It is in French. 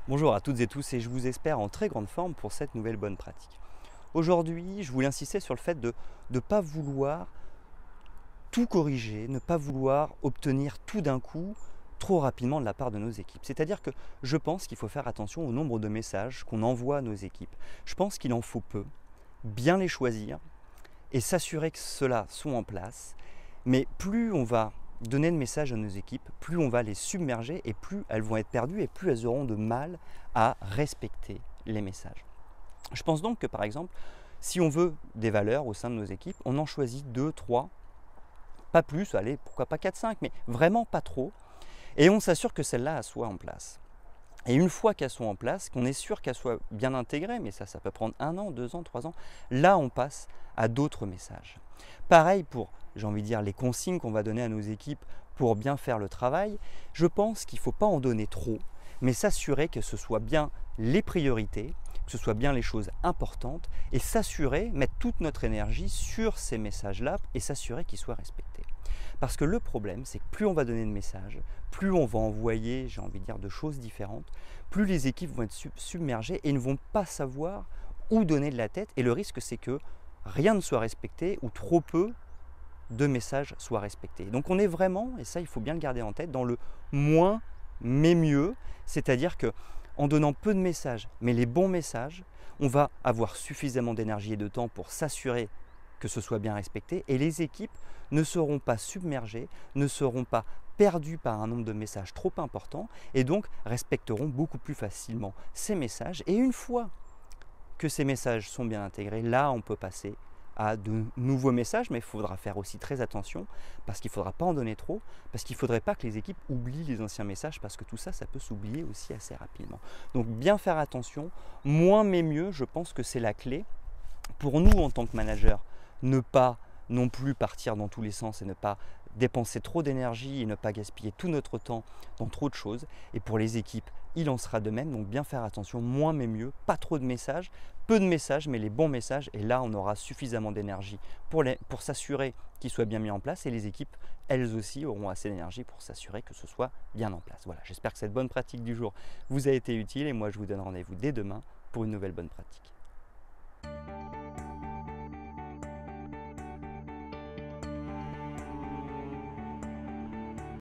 Bonjour à toutes et tous et je vous espère en très grande forme pour cette nouvelle bonne pratique. Aujourd'hui, je voulais insister sur le fait de ne pas vouloir tout corriger, ne pas vouloir obtenir tout d'un coup trop rapidement de la part de nos équipes. C'est-à-dire que je pense qu'il faut faire attention au nombre de messages qu'on envoie à nos équipes. Je pense qu'il en faut peu, bien les choisir et s'assurer que ceux-là sont en place. Mais plus on va donner de messages à nos équipes, plus on va les submerger et plus elles vont être perdues et plus elles auront de mal à respecter les messages. Je pense donc que par exemple, si on veut des valeurs au sein de nos équipes, on en choisit 2, 3, pas plus, allez, pourquoi pas 4, 5, mais vraiment pas trop, et on s'assure que celles-là soient en place. Et une fois qu'elles sont en place, qu'on est sûr qu'elles soient bien intégrées, mais ça peut prendre 1 an, 2 ans, 3 ans, là on passe à d'autres messages. Pareil pour, j'ai envie de dire, les consignes qu'on va donner à nos équipes pour bien faire le travail, je pense qu'il ne faut pas en donner trop, mais s'assurer que ce soit bien les priorités, que ce soit bien les choses importantes, et s'assurer, mettre toute notre énergie sur ces messages-là et s'assurer qu'ils soient respectés. Parce que le problème, c'est que plus on va donner de messages, plus on va envoyer, j'ai envie de dire, de choses différentes, plus les équipes vont être submergées et ne vont pas savoir où donner de la tête. Et le risque, c'est que rien ne soit respecté ou trop peu de messages soient respectés. Donc on est vraiment, et ça il faut bien le garder en tête, dans le moins mais mieux, c'est-à-dire que en donnant peu de messages, mais les bons messages, on va avoir suffisamment d'énergie et de temps pour s'assurer que ce soit bien respecté et les équipes ne seront pas submergées, ne seront pas perdues par un nombre de messages trop important et donc respecteront beaucoup plus facilement ces messages. Et une fois que ces messages sont bien intégrés, là on peut passer à de nouveaux messages, mais il faudra faire aussi très attention parce qu'il ne faudra pas en donner trop, parce qu'il ne faudrait pas que les équipes oublient les anciens messages parce que tout ça, ça peut s'oublier aussi assez rapidement. Donc bien faire attention, moins mais mieux, je pense que c'est la clé. Pour nous en tant que manager, ne pas non plus partir dans tous les sens et ne pas dépenser trop d'énergie et ne pas gaspiller tout notre temps dans trop de choses. Et pour les équipes, il en sera de même. Donc bien faire attention, moins mais mieux, pas trop de messages, peu de messages, mais les bons messages. Et là, on aura suffisamment d'énergie pour s'assurer qu'ils soient bien mis en place. Et les équipes, elles aussi, auront assez d'énergie pour s'assurer que ce soit bien en place. Voilà, j'espère que cette bonne pratique du jour vous a été utile et moi, je vous donne rendez-vous dès demain pour une nouvelle bonne pratique.